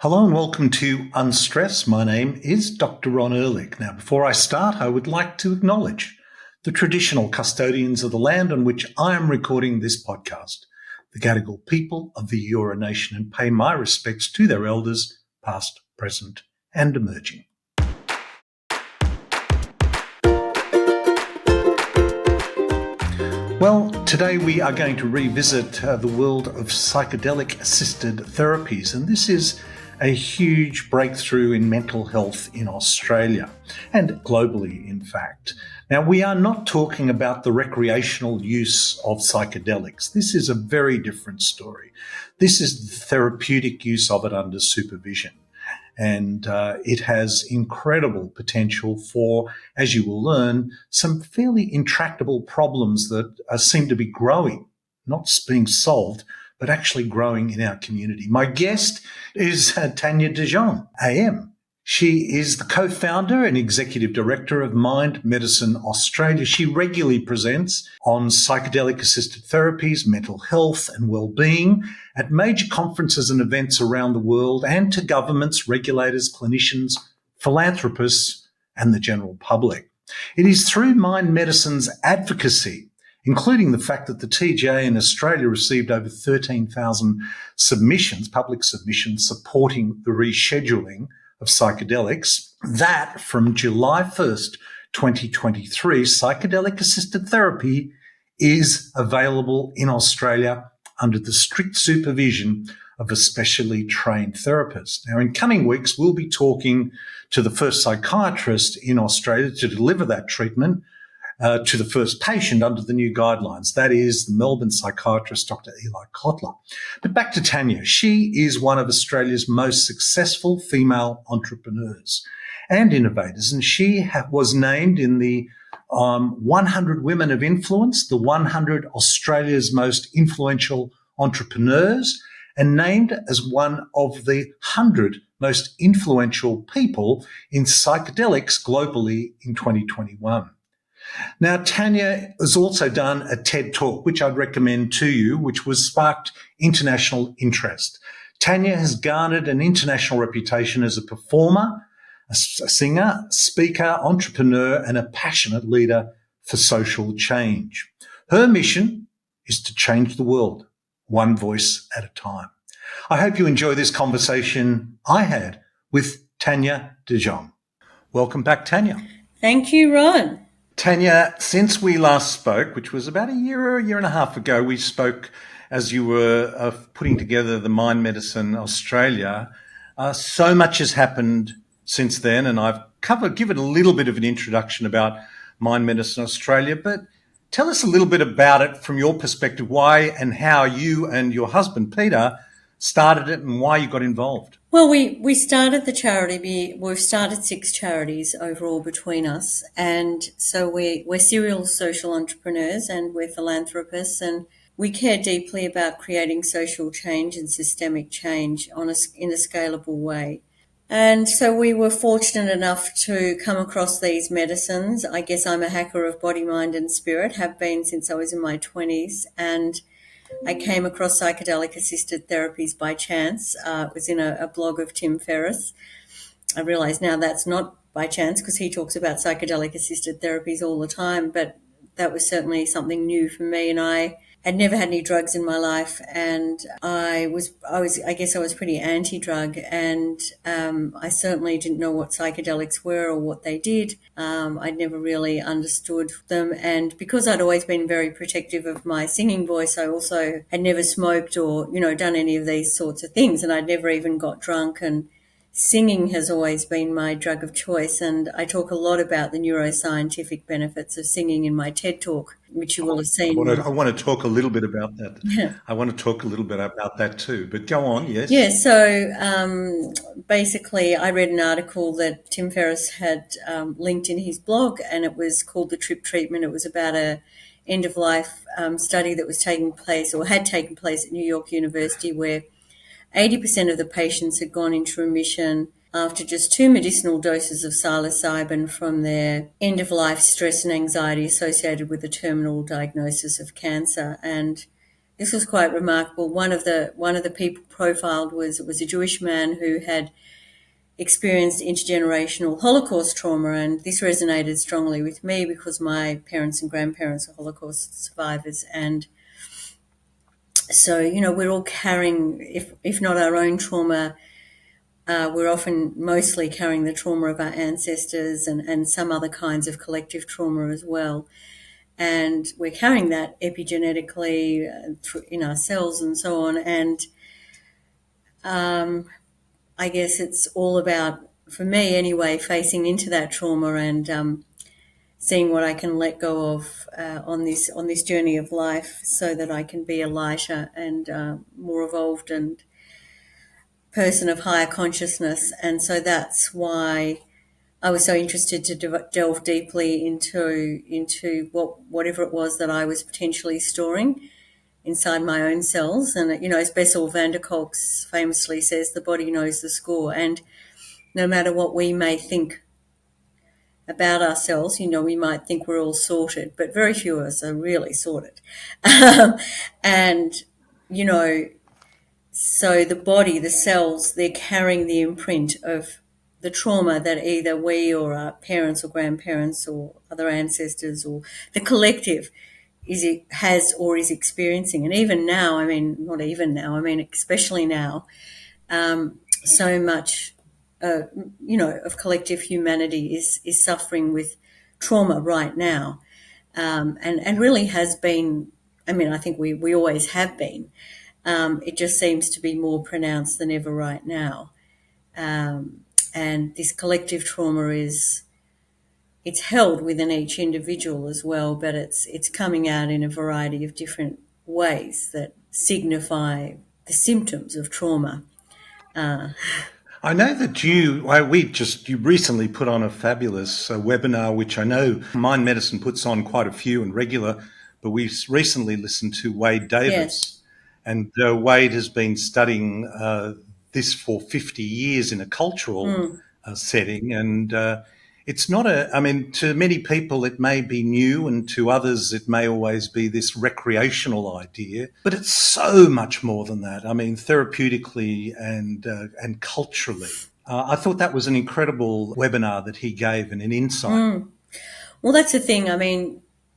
Hello and welcome to Unstress. My name is Dr. Ron Ehrlich. Now, before I start, I would like to acknowledge the traditional custodians of the land on which I am recording this podcast, the Gadigal people of the Eora Nation, and pay my respects to their elders, past, present, and emerging. Well, today we are going to revisit the world of psychedelic-assisted therapies, and this is a huge breakthrough in mental health in Australia and globally, in fact. Now, we are not talking about the recreational use of psychedelics. This is a very different story. This is the therapeutic use of it under supervision. And it has incredible potential for, as you will learn, some fairly intractable problems that seem to be growing, not being solved, but actually growing in our community. My guest is Tania de Jong AM. She is the co-founder and executive director of Mind Medicine Australia. She regularly presents on psychedelic-assisted therapies, mental health and well-being at major conferences and events around the world and to governments, regulators, clinicians, philanthropists and the general public. It is through Mind Medicine's advocacy, including the fact that the TGA in Australia received over 13,000 submissions, public submissions, supporting the rescheduling of psychedelics, that from July 1st, 2023, psychedelic-assisted therapy is available in Australia under the strict supervision of a specially trained therapist. Now, in coming weeks, we'll be talking to the first psychiatrist in Australia to deliver that treatment to the first patient under the new guidelines. That is the Melbourne psychiatrist, Dr. Ehrlich. But back to Tania. She is one of Australia's most successful female entrepreneurs and innovators, and she was named in the 100 Women of Influence, the 100 Australia's most influential entrepreneurs, and named as one of the 100 most influential people in psychedelics globally in 2021. Now, Tania has also done a TED Talk, which I'd recommend to you, which was sparked international interest. Tania has garnered an international reputation as a performer, a singer, speaker, entrepreneur, and a passionate leader for social change. Her mission is to change the world, one voice at a time. I hope you enjoy this conversation I had with Tania de Jong. Welcome back, Tania. Thank you, Ron. Tania, since we last spoke, which was about a year and a half ago, we spoke as you were putting together the Mind Medicine Australia. So much has happened since then, and I've given a little bit of an introduction about Mind Medicine Australia, but tell us a little bit about it from your perspective, why and how you and your husband, Peter, started it and why you got involved. Well, we started the charity. We've started 6 charities overall between us. And so we're serial social entrepreneurs and we're philanthropists, and we care deeply about creating social change and systemic change in a scalable way. And so we were fortunate enough to come across these medicines. I guess I'm a hacker of body, mind and spirit, have been since I was in my 20s. And I came across psychedelic-assisted therapies by chance. It was in a blog of Tim Ferriss. I realise now that's not by chance because he talks about psychedelic-assisted therapies all the time, but that was certainly something new for me. And I had never had any drugs in my life, and I guess I was pretty anti-drug, and I certainly didn't know what psychedelics were or what they did. I'd never really understood them, and because I'd always been very protective of my singing voice, I also had never smoked or, done any of these sorts of things, and I'd never even got drunk, and singing has always been my drug of choice, and I talk a lot about the neuroscientific benefits of singing in my TED Talk, which you will have seen. I want to talk a little bit about that. Yeah. I want to talk a little bit about that too, but go on, yes. Yeah, so basically I read an article that Tim Ferriss had linked in his blog, and it was called The Trip Treatment. It was about a end-of-life study that was taking place or had taken place at New York University, where 80% of the patients had gone into remission after just 2 medicinal doses of psilocybin from their end-of-life stress and anxiety associated with the terminal diagnosis of cancer. And this was quite remarkable. One of the people profiled was a Jewish man who had experienced intergenerational Holocaust trauma, and this resonated strongly with me because my parents and grandparents are Holocaust survivors, and so we're all carrying, if not our own trauma, we're often mostly carrying the trauma of our ancestors and some other kinds of collective trauma as well. And we're carrying that epigenetically in our cells and so on. And I guess it's all about, for me anyway, facing into that trauma and seeing what I can let go of on this journey of life, so that I can be a lighter and more evolved and person of higher consciousness. And so that's why I was so interested to delve deeply into whatever it was that I was potentially storing inside my own cells. And as Bessel van der Kolk's famously says, the body knows the score. And no matter what we may think about ourselves, we might think we're all sorted, but very few of us are really sorted. And so the body, the cells, they're carrying the imprint of the trauma that either we or our parents or grandparents or other ancestors or the collective has or is experiencing. And even now, not even now, especially now, so much, of collective humanity is suffering with trauma right now, and really has been. I think we always have been. It just seems to be more pronounced than ever right now. And this collective trauma it's held within each individual as well, but it's coming out in a variety of different ways that signify the symptoms of trauma. I know that you recently put on a fabulous webinar, which I know Mind Medicine puts on quite a few and regular, but we recently listened to Wade Davis. Yes. And Wade has been studying this for 50 years in a cultural setting. And it's not to many people it may be new, and to others it may always be this recreational idea, but it's so much more than that. Therapeutically and culturally. I thought that was an incredible webinar that he gave and an insight. Well, that's the thing.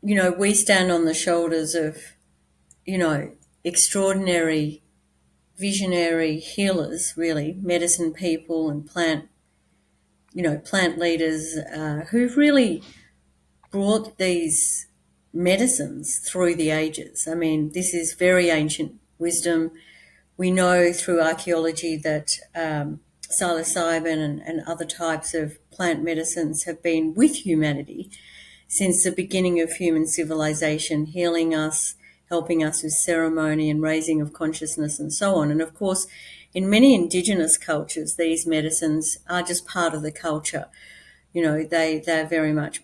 We stand on the shoulders of, extraordinary visionary healers, really, medicine people and plant leaders who've really brought these medicines through the ages. This is very ancient wisdom. We know through archaeology that psilocybin and other types of plant medicines have been with humanity since the beginning of human civilization, healing us, helping us with ceremony and raising of consciousness and so on. And of course, in many indigenous cultures, these medicines are just part of the culture. They're very much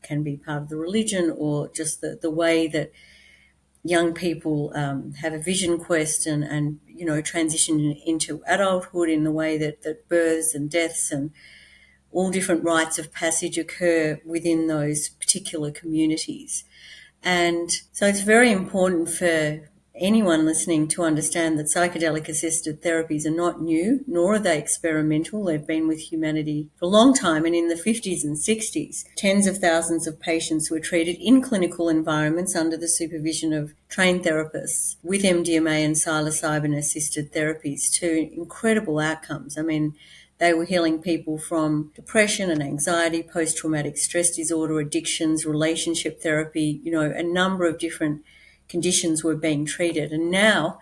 can be part of the religion, or just the way that young people have a vision quest and transition into adulthood in the way that births and deaths and all different rites of passage occur within those particular communities. And so it's very important for anyone listening to understand that psychedelic-assisted therapies are not new, nor are they experimental. They've been with humanity for a long time. And in the 50s and 60s, tens of thousands of patients were treated in clinical environments under the supervision of trained therapists with MDMA and psilocybin-assisted therapies to incredible outcomes. They were healing people from depression and anxiety, post-traumatic stress disorder, addictions, relationship therapy, a number of different conditions were being treated. And now,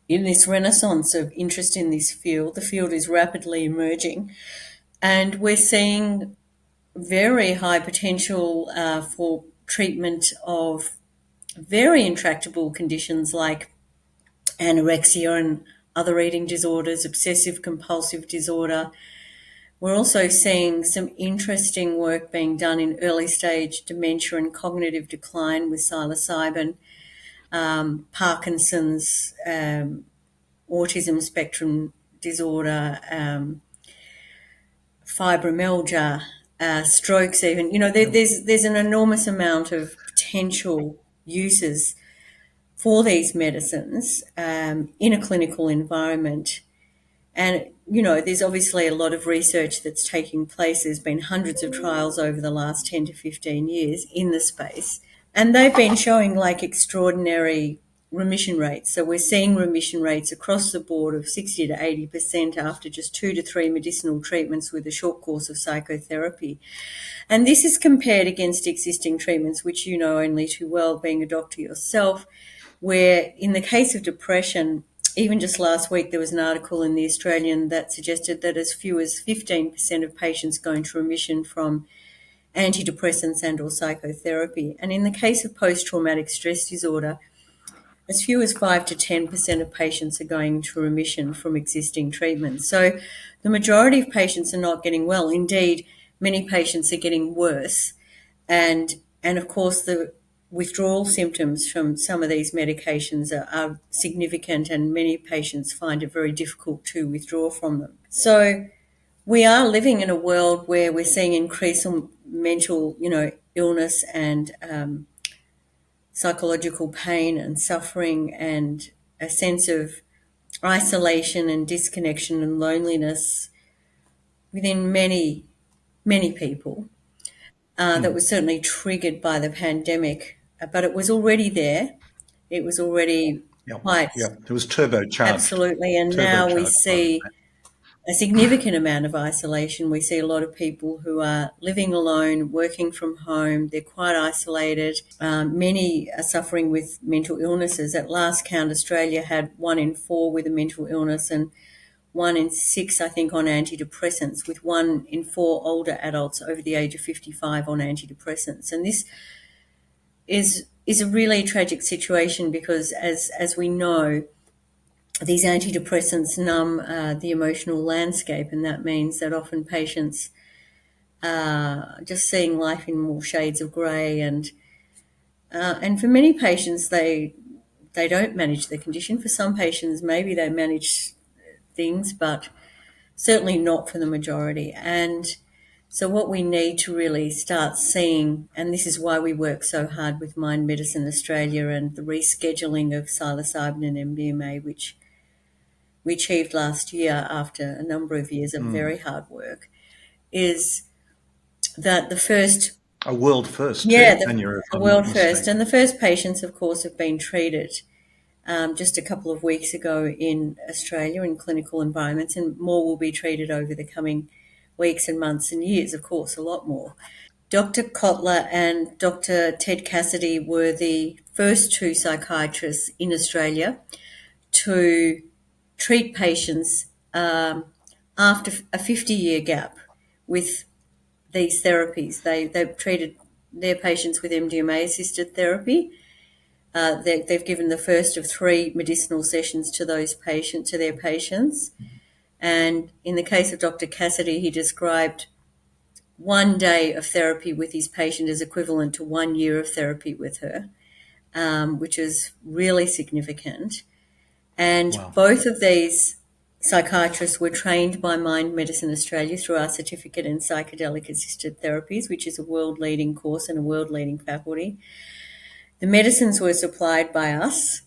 in this renaissance of interest in this field, the field is rapidly emerging, and we're seeing very high potential for treatment of very intractable conditions like anorexia and other eating disorders, obsessive compulsive disorder. We're also seeing some interesting work being done in early stage dementia and cognitive decline with psilocybin, Parkinson's, autism spectrum disorder, fibromyalgia, strokes even. There's an enormous amount of potential uses for these medicines in a clinical environment. And, there's obviously a lot of research that's taking place. There's been hundreds of trials over the last 10 to 15 years in the space. And they've been showing like extraordinary remission rates. So we're seeing remission rates across the board of 60 to 80% after just 2 to 3 medicinal treatments with a short course of psychotherapy. And this is compared against existing treatments, which you know only too well, being a doctor yourself, where in the case of depression, even just last week, there was an article in The Australian that suggested that as few as 15% of patients go into remission from antidepressants and or psychotherapy. And in the case of post-traumatic stress disorder, as few as 5 to 10% of patients are going into remission from existing treatments. So the majority of patients are not getting well. Indeed, many patients are getting worse. And of course, the withdrawal symptoms from some of these medications are significant, and many patients find it very difficult to withdraw from them. So we are living in a world where we're seeing increased mental, illness and psychological pain and suffering, and a sense of isolation and disconnection and loneliness within many, many people. That was certainly triggered by the pandemic, but it was already there. It was already Yep. quite Yep. It was turbocharged. absolutely, and now we see a significant amount of isolation. We see a lot of people who are living alone, working from home. They're quite isolated. Many are suffering with mental illnesses. At last count, Australia had 1 in 4 with a mental illness and 1 in 6, I think, on antidepressants, with 1 in 4 older adults over the age of 55 on antidepressants. And this is a really tragic situation because, as we know, these antidepressants numb the emotional landscape, and that means that often patients are just seeing life in more shades of grey. And for many patients, they don't manage the condition. For some patients, maybe they manage things, but certainly not for the majority. And so what we need to really start seeing, and this is why we work so hard with Mind Medicine Australia and the rescheduling of psilocybin and MDMA, which we achieved last year after a number of years of very hard work, is that the first... A world first, Yeah, too, Tanya, if the I'm not world first. mistaken. And the first patients, of course, have been treated just a couple of weeks ago in Australia in clinical environments, and more will be treated over the coming weeks and months and years, of course, a lot more. Dr. Kotler and Dr. Ted Cassidy were the first 2 psychiatrists in Australia to treat patients after a 50-year gap with these therapies. They've treated their patients with MDMA-assisted therapy. They've given the first of 3 medicinal sessions to their patients. And in the case of Dr. Cassidy, he described 1 day of therapy with his patient as equivalent to 1 year of therapy with her, which is really significant. And Wow. both of these psychiatrists were trained by Mind Medicine Australia through our certificate in Psychedelic-Assisted Therapies, which is a world-leading course and a world-leading faculty. The medicines were supplied by us.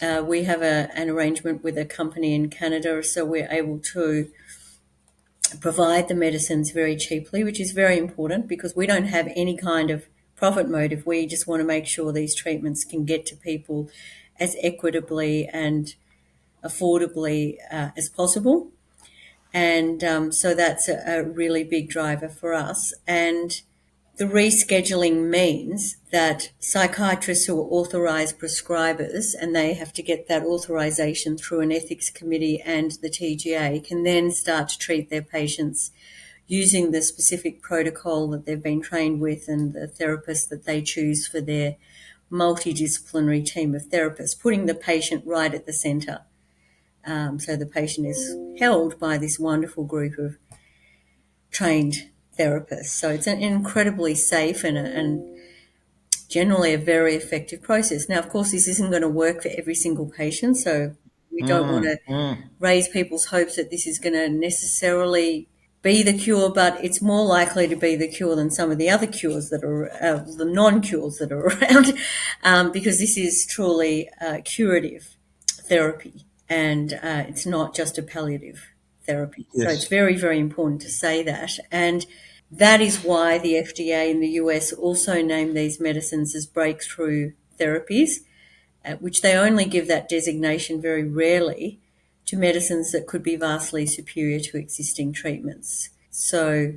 We have an arrangement with a company in Canada, so we're able to provide the medicines very cheaply, which is very important because we don't have any kind of profit motive. We just want to make sure these treatments can get to people as equitably and affordably as possible. And so that's a really big driver for us. And the rescheduling means that psychiatrists who are authorised prescribers, and they have to get that authorisation through an ethics committee and the TGA, can then start to treat their patients using the specific protocol that they've been trained with and the therapist that they choose for their multidisciplinary team of therapists, putting the patient right at the centre. So the patient is held by this wonderful group of trained therapists. So it's an incredibly safe and generally a very effective process. Now, of course, this isn't going to work for every single patient, so we don't want to raise people's hopes that this is going to necessarily be the cure, but it's more likely to be the cure than some of the other cures that are, the non-cures that are around, because this is truly curative therapy, and it's not just a palliative therapy. So it's Yes. very, very important to say that. And that is why the FDA in the US also named these medicines as breakthrough therapies, which they only give that designation very rarely to medicines that could be vastly superior to existing treatments. So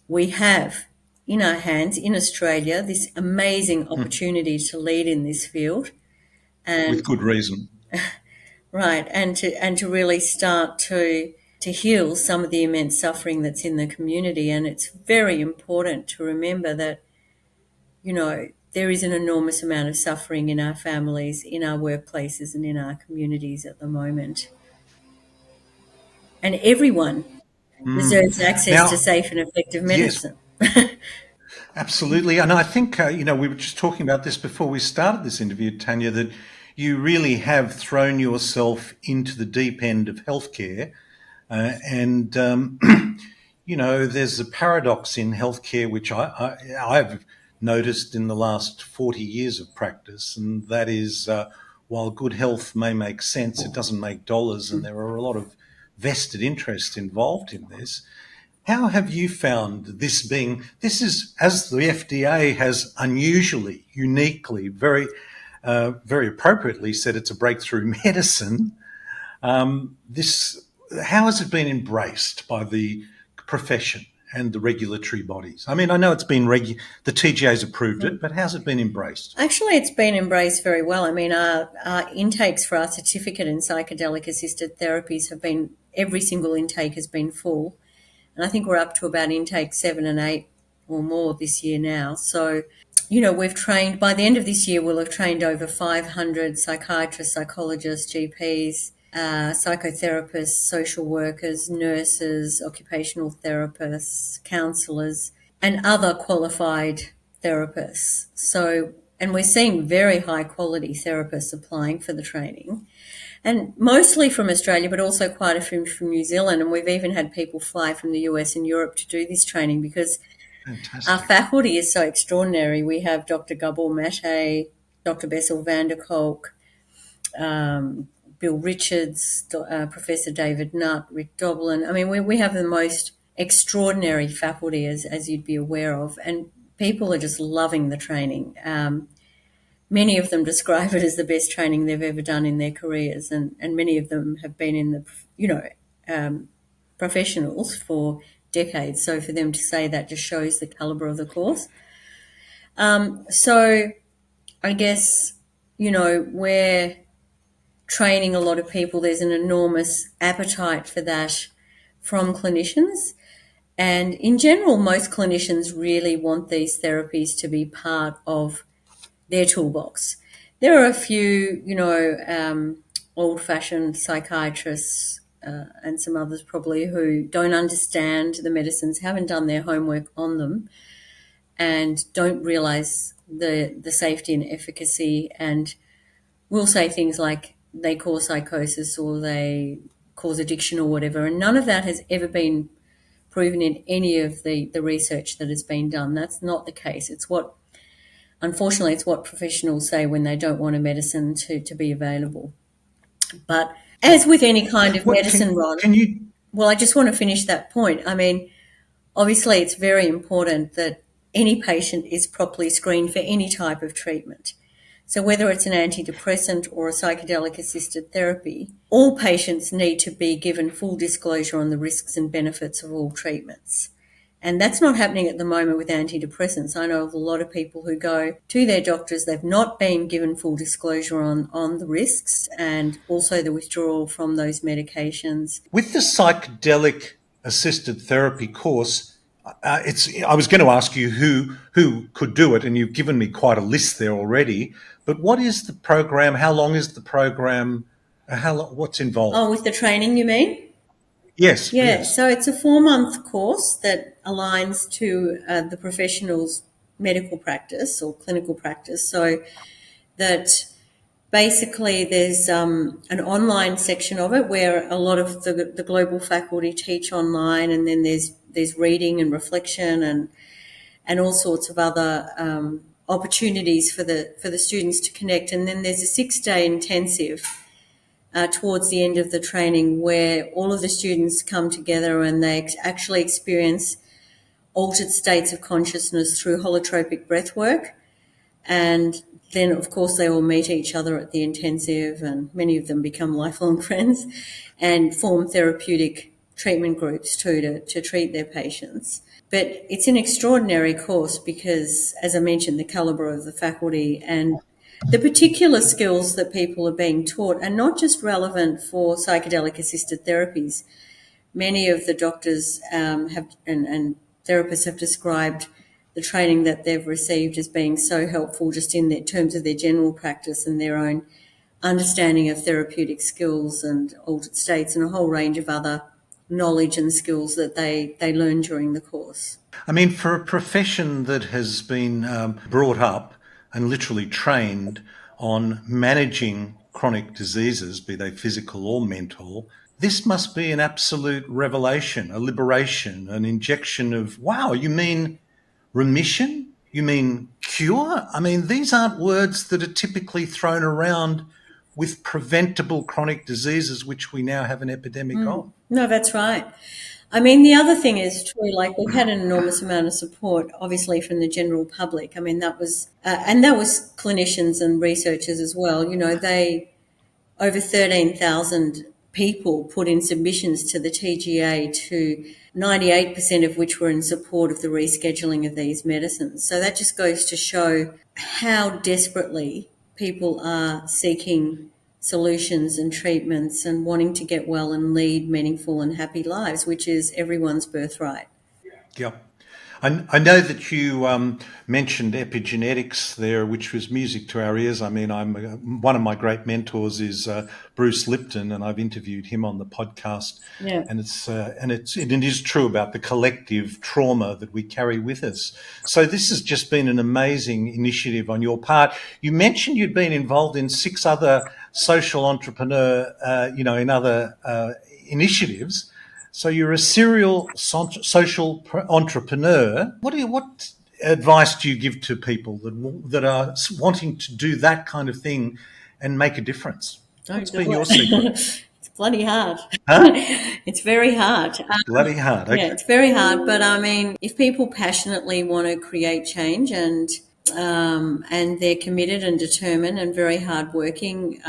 we have in our hands in Australia this amazing opportunity to lead in this field, With and good reason. right, and to really start to heal some of the immense suffering that's in the community. And it's very important to remember that, there is an enormous amount of suffering in our families, in our workplaces, and in our communities at the moment. And everyone deserves access to Now, safe and effective yes, medicine. absolutely. And I think, we were just talking about this before we started this interview, Tanya, that you really have thrown yourself into the deep end of healthcare. And there's a paradox in healthcare, which I've noticed in the last 40 years of practice, and that is while good health may make sense, it doesn't make dollars, and there are a lot of vested interests involved in this. How have you found this is, as the FDA has unusually, uniquely, very appropriately said it's a breakthrough medicine, this how has it been embraced by the profession and the regulatory bodies? I mean, I know it's been the TGA's approved it, but how's it been embraced? Actually, it's been embraced very well. I mean, our intakes for our certificate in psychedelic-assisted therapies have been, every single intake has been full. And I think we're up to about intake 7 and 8 or more this year now. So, we've trained, by the end of this year, we'll have trained over 500 psychiatrists, psychologists, GPs, psychotherapists, social workers, nurses, occupational therapists, counsellors, and other qualified therapists. So, and we're seeing very high quality therapists applying for the training, and mostly from Australia, but also quite a few from New Zealand. And we've even had people fly from the US and Europe to do this training because our Fantastic. faculty is so extraordinary. We have Dr. Gabor Mate, Dr. Bessel van der Kolk, Bill Richards, Professor David Nutt, Rick Doblin. I mean, we have the most extraordinary faculty, as you'd be aware of, and people are just loving the training. Many of them describe it as the best training they've ever done in their careers, and many of them have been in the, professionals for decades. So for them to say that just shows the calibre of the course. So I guess, we're training a lot of people. There's an enormous appetite for that from clinicians. And in general, most clinicians really want these therapies to be part of their toolbox. There are a few, old-fashioned psychiatrists and some others probably who don't understand the medicines, haven't done their homework on them, and don't realise the safety and efficacy, and will say things like they cause psychosis or they cause addiction or whatever. And none of that has ever been proven in any of the research that has been done. That's not the case. Unfortunately, it's what professionals say when they don't want a medicine to be available. But as with any kind of What medicine, Ron, can you? well, I just want to finish that point. I mean, obviously, it's very important that any patient is properly screened for any type of treatment. So whether it's an antidepressant or a psychedelic-assisted therapy, all patients need to be given full disclosure on the risks and benefits of all treatments. And that's not happening at the moment with antidepressants. I know of a lot of people who go to their doctors, they've not been given full disclosure on the risks and also the withdrawal from those medications. With the psychedelic assisted therapy course, I was going to ask you who could do it, and you've given me quite a list there already. But what is the program? How long is the program? What's Oh, involved? with the training, you mean? Yes, Yeah, yes. so it's a 4-month course that aligns to the professional's medical practice or clinical practice, so that basically there's an online section of it where a lot of the global faculty teach online, and then there's reading and reflection and all sorts of other opportunities for the students to connect. And then there's a 6-day intensive towards the end of the training where all of the students come together and they actually experience altered states of consciousness through holotropic breath work. And then, of course, they all meet each other at the intensive, and many of them become lifelong friends and form therapeutic treatment groups too to treat their patients. But it's an extraordinary course because, as I mentioned, the calibre of the faculty and the particular skills that people are being taught are not just relevant for psychedelic-assisted therapies. Many of the doctors have and therapists have described the training that they've received as being so helpful just in terms of their general practice and their own understanding of therapeutic skills and altered states and a whole range of other knowledge and skills that they learn during the course. I mean, for a profession that has been brought up and literally trained on managing chronic diseases, be they physical or mental, this must be an absolute revelation, a liberation, an injection of, wow, you mean remission? You mean cure? I mean, these aren't words that are typically thrown around with preventable chronic diseases, which we now have an epidemic of. No, that's right. I mean, the other thing is true, like we've had an enormous amount of support, obviously, from the general public. I mean, that was clinicians and researchers as well. You know, over 13,000 people put in submissions to the TGA, to 98% of which were in support of the rescheduling of these medicines. So that just goes to show how desperately people are seeking solutions and treatments and wanting to get well and lead meaningful and happy lives, which is everyone's birthright. Yep. I know that you mentioned epigenetics there, which was music to our ears. I mean, one of my great mentors is Bruce Lipton, and I've interviewed him on the podcast. Yeah. And it is true about the collective trauma that we carry with us. So this has just been an amazing initiative on your part. You mentioned you'd been involved in 6 other social entrepreneur, in other initiatives. So you're a serial social entrepreneur. What advice do you give to people that are wanting to do that kind of thing and make a difference? What's been your secret? It's bloody hard. Huh? It's very hard. Bloody hard. Okay. Yeah, it's very hard. But I mean, if people passionately want to create change and they're committed and determined and very hardworking,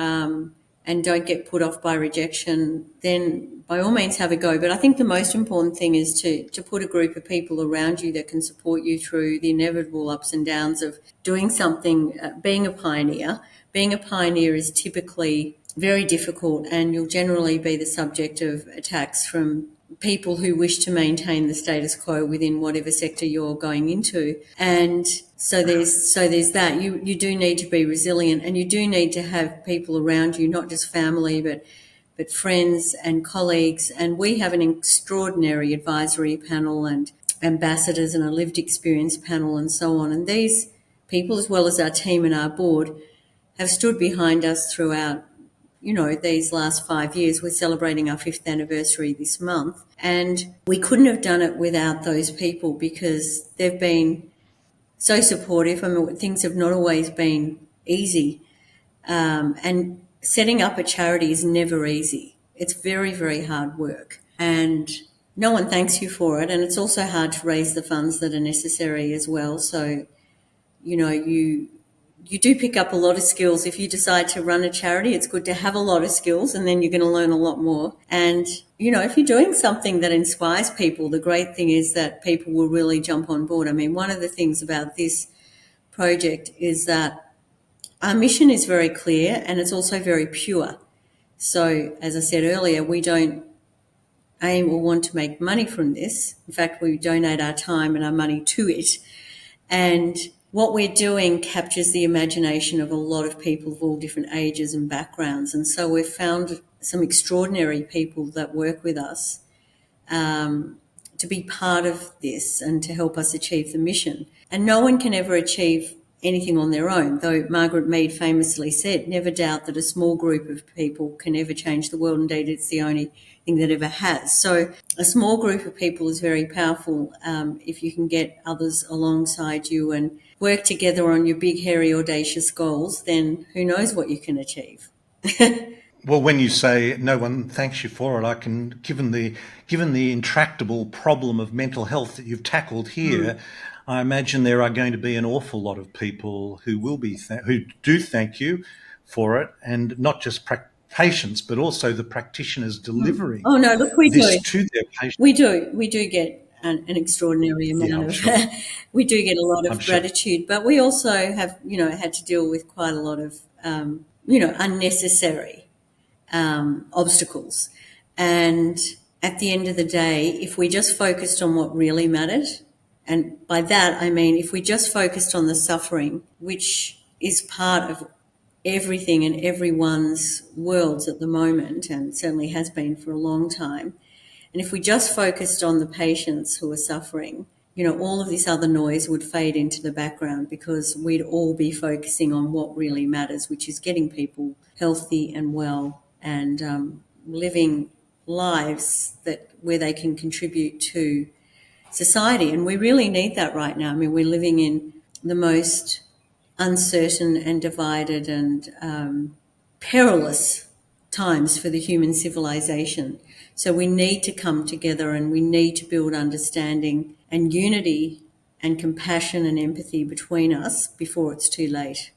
and don't get put off by rejection, then by all means have a go. But I think the most important thing is to put a group of people around you that can support you through the inevitable ups and downs of doing something, being a pioneer. Being a pioneer is typically very difficult, and you'll generally be the subject of attacks from people who wish to maintain the status quo within whatever sector you're going into. And so there's that. You do need to be resilient, and you do need to have people around you, not just family, but friends and colleagues. And we have an extraordinary advisory panel and ambassadors and a lived experience panel and so on. And these people, as well as our team and our board, have stood behind us throughout, these last 5 years. We're celebrating our 5th anniversary this month. And we couldn't have done it without those people because they've been so supportive. I mean, things have not always been easy. And setting up a charity is never easy. It's very, very hard work. And no one thanks you for it. And it's also hard to raise the funds that are necessary as well. So, you do pick up a lot of skills. If you decide to run a charity, it's good to have a lot of skills, and then you're going to learn a lot more. And, if you're doing something that inspires people, the great thing is that people will really jump on board. I mean, one of the things about this project is that our mission is very clear and it's also very pure. So, as I said earlier, we don't aim or want to make money from this. In fact, we donate our time and our money to it. And what we're doing captures the imagination of a lot of people of all different ages and backgrounds. And so we've found some extraordinary people that work with us to be part of this and to help us achieve the mission. And no one can ever achieve anything on their own, though Margaret Mead famously said, never doubt that a small group of people can ever change the world. Indeed, it's the only thing that ever has. So a small group of people is very powerful if you can get others alongside you and work together on your big, hairy, audacious goals, then who knows what you can achieve. Well, when you say no one thanks you for it, I can, given the intractable problem of mental health that you've tackled here, I imagine there are going to be an awful lot of people who will be who do thank you for it, and not just patients, but also the practitioners delivering Oh no, look, we this do. to their patients. We do get an extraordinary Yeah, amount I'm of, sure. we do get a lot I'm of sure. gratitude, but we also have, had to deal with quite a lot of, unnecessary obstacles. And at the end of the day, if we just focused on what really mattered, and by that I mean if we just focused on the suffering, which is part of everything and everyone's worlds at the moment, and certainly has been for a long time, and if we just focused on the patients who are suffering, all of this other noise would fade into the background because we'd all be focusing on what really matters, which is getting people healthy and well and living lives where they can contribute to society. And we really need that right now. I mean, we're living in the most uncertain and divided and perilous times for the human civilization. So we need to come together and we need to build understanding and unity and compassion and empathy between us before it's too late.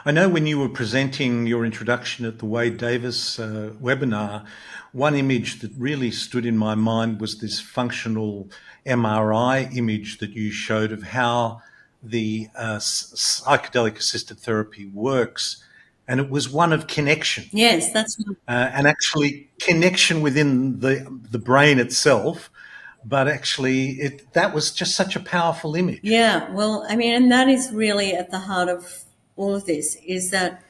I know when you were presenting your introduction at the Wade Davis webinar, one image that really stood in my mind was this functional MRI image that you showed of how the psychedelic assisted therapy works. And it was one of connection, Yes, that's and actually connection within the brain itself. But actually, that was just such a powerful image. yeah. Well, I mean, and that is really at the heart of all of this is that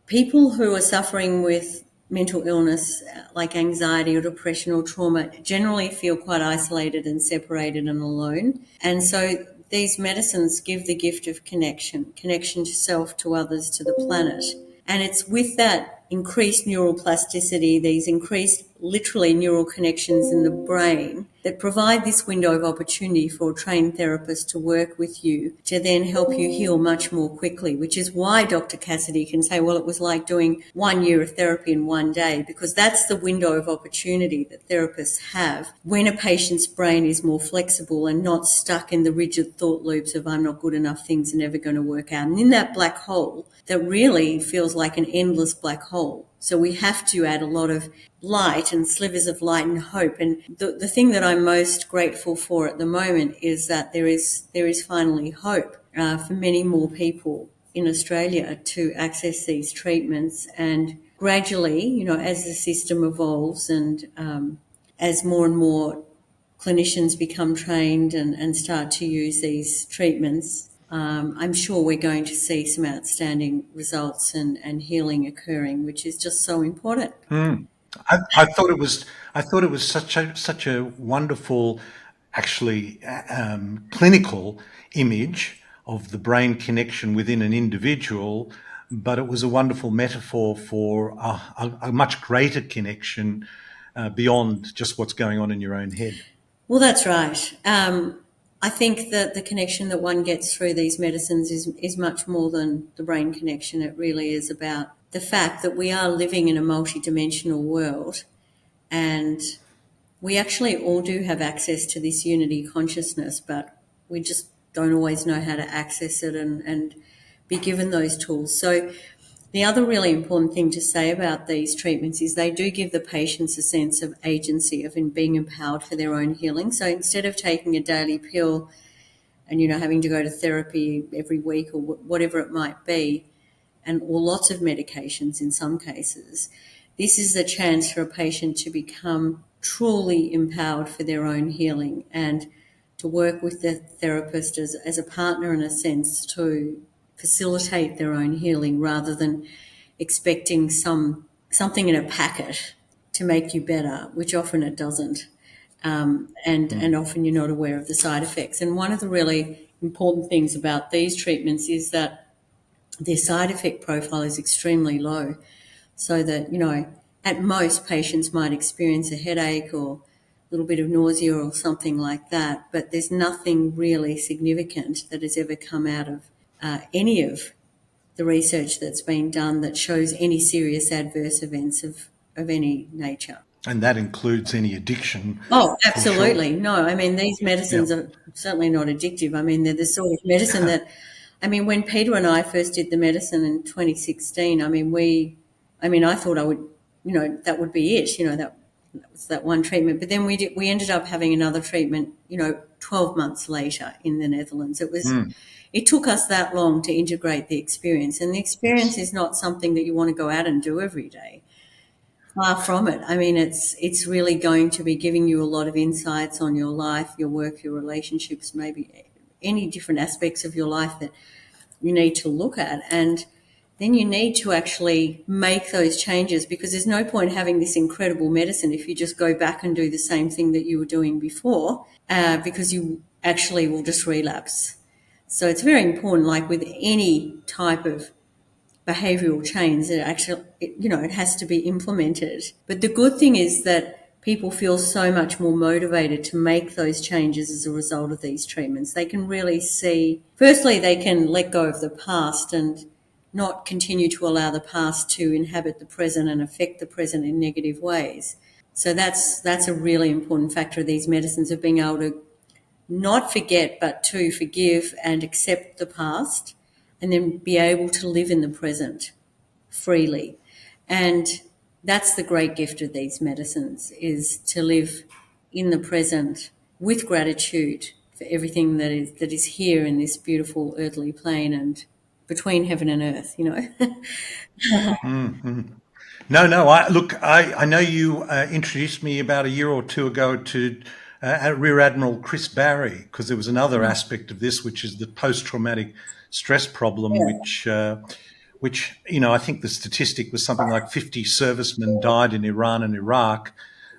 people who are suffering with mental illness like anxiety or depression or trauma generally feel quite isolated and separated and alone. And so these medicines give the gift of connection to self, to others, to the planet. And it's with that increased neural plasticity, these increased literally neural connections in the brain that provide this window of opportunity for a trained therapist to work with you to then help you heal much more quickly, which is why Dr. Cassidy can say, well, it was like doing 1 year of therapy in 1 day, because that's the window of opportunity that therapists have when a patient's brain is more flexible and not stuck in the rigid thought loops of I'm not good enough, things are never going to work out. And in that black hole that really feels like an endless black hole. So we have to add a lot of light and slivers of light and hope. And the thing that I'm most grateful for at the moment is that there is finally hope for many more people in Australia to access these treatments. And gradually, as the system evolves and as more and more clinicians become trained and start to use these treatments, I'm sure we're going to see some outstanding results and healing occurring, which is just so important. I thought it was such a wonderful, actually, clinical image of the brain connection within an individual, but it was a wonderful metaphor for a much greater connection beyond just what's going on in your own head. Well, that's right. I think that the connection that one gets through these medicines is much more than the brain connection. It really is about the fact that we are living in a multidimensional world and we actually all do have access to this unity consciousness, but we just don't always know how to access it and be given those tools. So the other really important thing to say about these treatments is they do give the patients a sense of agency, of being empowered for their own healing. So instead of taking a daily pill and, having to go to therapy every week or whatever it might be, or lots of medications in some cases, this is a chance for a patient to become truly empowered for their own healing and to work with the therapist as a partner in a sense to facilitate their own healing rather than expecting something in a packet to make you better, which often it doesn't. And often you're not aware of the side effects. And one of the really important things about these treatments is that their side effect profile is extremely low, so that, at most patients might experience a headache or a little bit of nausea or something like that, but there's nothing really significant that has ever come out of any of the research that's been done that shows any serious adverse events of any nature. And that includes any addiction. Oh, For sure. absolutely. No, I mean, these medicines Yeah. are certainly not addictive. I mean, they're the sort of medicine that, I mean, when Peter and I first did the medicine in 2016, I thought I would, that would be it, that was that one treatment. But then we ended up having another treatment, 12 months later in the Netherlands. It took us that long to integrate the experience. And the experience Yes. is not something that you want to go out and do every day. Far from it. I mean, it's really going to be giving you a lot of insights on your life, your work, your relationships, maybe any different aspects of your life that you need to look at. And then you need to actually make those changes, because there's no point having this incredible medicine if you just go back and do the same thing that you were doing before, because you actually will just relapse. So it's very important, like with any type of behavioural change, it has to be implemented. But the good thing is that people feel so much more motivated to make those changes as a result of these treatments. They can really see, firstly, they can let go of the past and not continue to allow the past to inhabit the present and affect the present in negative ways. So that's a really important factor of these medicines, of being able to not forget, but to forgive and accept the past, and then be able to live in the present freely. And that's the great gift of these medicines, is to live in the present with gratitude for everything that is here in this beautiful earthly plane and between heaven and earth. No. I know you introduced me about a year or two ago to Rear Admiral Chris Barry, because there was another aspect of this, which is the post-traumatic stress problem, which I think the statistic was something like 50 servicemen died in Iran and Iraq,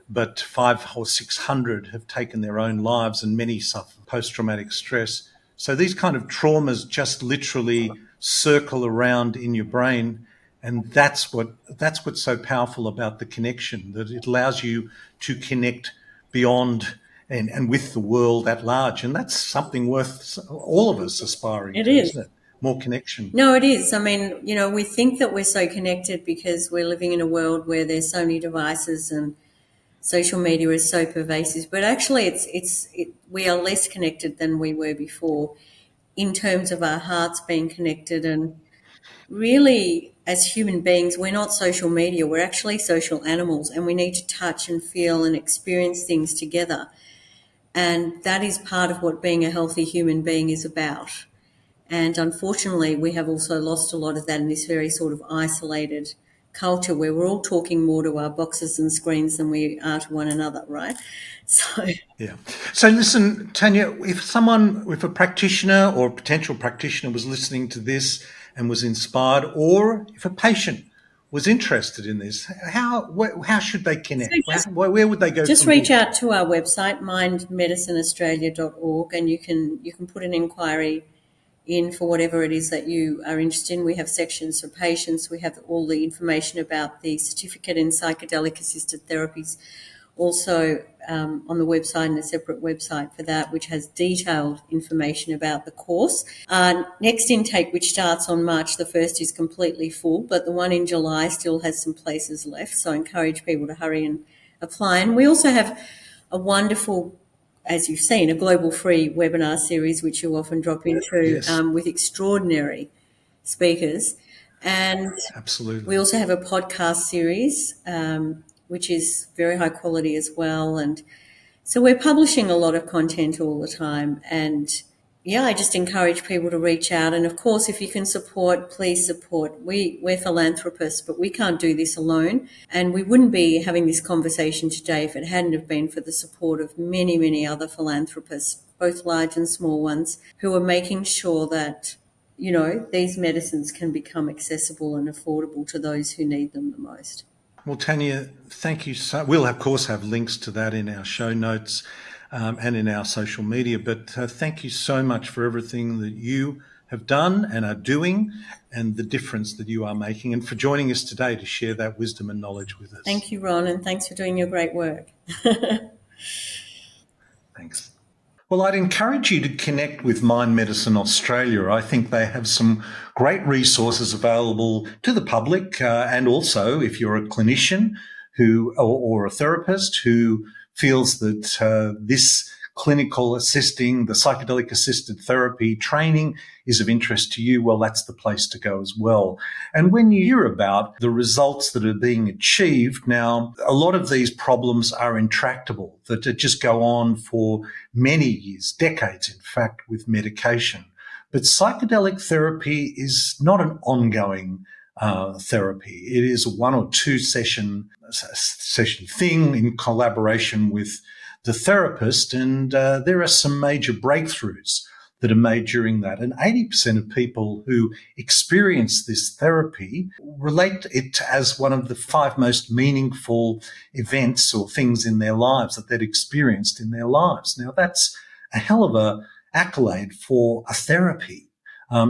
but 500 or 600 have taken their own lives, and many suffer post-traumatic stress. So these kind of traumas just literally circle around in your brain, and that's what's so powerful about the connection, that it allows you to connect beyond and with the world at large, and that's something worth all of us aspiring It to, is. isn't it? More connection. No, it is. I mean, we think that we're so connected because we're living in a world where there's so many devices and social media is so pervasive, but actually we are less connected than we were before, in terms of our hearts being connected. And really, as human beings, we're not social media, we're actually social animals, and we need to touch and feel and experience things together. And that is part of what being a healthy human being is about. And unfortunately, we have also lost a lot of that in this very sort of isolated culture, where we're all talking more to our boxes and screens than we are to one another, right? So, Yeah. So listen, Tania, if a practitioner or a potential practitioner was listening to this and was inspired, or if a patient was interested in this, how should they so connect? Where would they go just from reach here? out to our website, mindmedicineaustralia.org, and you can put an inquiry in for whatever it is that you are interested in. We have sections for patients. We have all the information about the certificate in psychedelic-assisted therapies also on the website, and a separate website for that, which has detailed information about the course. Next intake, which starts on March the 1st, is completely full, but the one in July still has some places left, so I encourage people to hurry and apply. And we also have a wonderful, as you've seen, a global free webinar series, which you often drop into, Yes, with extraordinary speakers. And we absolutely. also have a podcast series, which is very high quality as well. And so we're publishing a lot of content all the time. And yeah, I just encourage people to reach out. And of course, if you can support, please support. We're philanthropists, but we can't do this alone. And we wouldn't be having this conversation today if it hadn't have been for the support of many, many other philanthropists, both large and small ones, who are making sure that, these medicines can become accessible and affordable to those who need them the most. Well, Tania, thank you so. We'll of course have links to that in our show notes. and in our social media. But thank you so much for everything that you have done and are doing and the difference that you are making, and for joining us today to share that wisdom and knowledge with us. Thank you, Ron, and thanks for doing your great work. Thanks. Well, I'd encourage you to connect with Mind Medicine Australia. I think they have some great resources available to the public, and also if you're a clinician or a therapist who feels that this clinical assisting, the psychedelic-assisted therapy training is of interest to you, well, that's the place to go as well. And when you hear about the results that are being achieved, now, a lot of these problems are intractable, that just go on for many years, decades, in fact, with medication. But psychedelic therapy is not an ongoing therapy. It is a 1 or 2 session thing in collaboration with the therapist, and there are some major breakthroughs that are made during that. And 80% of people who experience this therapy relate it as one of the 5 most meaningful events or things in their lives that they'd experienced in their lives. Now, that's a hell of a accolade for a therapy.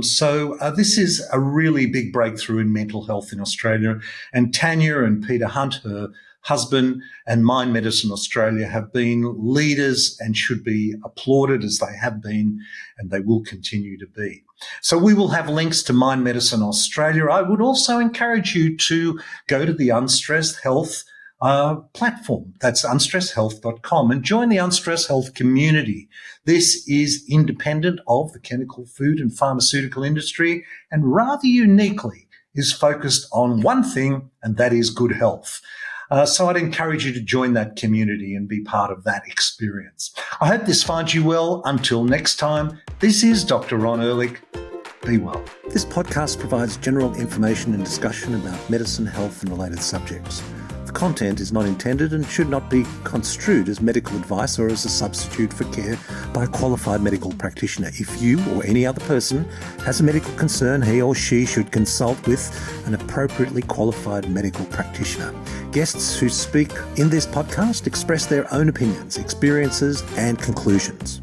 So this is a really big breakthrough in mental health in Australia. And Tania and Peter Hunt, her husband, and Mind Medicine Australia have been leaders and should be applauded, as they have been, and they will continue to be. So we will have links to Mind Medicine Australia. I would also encourage you to go to the Unstress Health platform. That's unstresshealth.com, and join the Unstress Health community. This is independent of the chemical, food and pharmaceutical industry, and rather uniquely is focused on one thing, and that is good health. So I'd encourage you to join that community and be part of that experience. I hope this finds you well. Until next time, this is Dr. Ron Ehrlich. Be well. This podcast provides general information and discussion about medicine, health and related subjects. The content is not intended and should not be construed as medical advice or as a substitute for care by a qualified medical practitioner. If you or any other person has a medical concern, he or she should consult with an appropriately qualified medical practitioner. Guests who speak in this podcast express their own opinions, experiences and conclusions.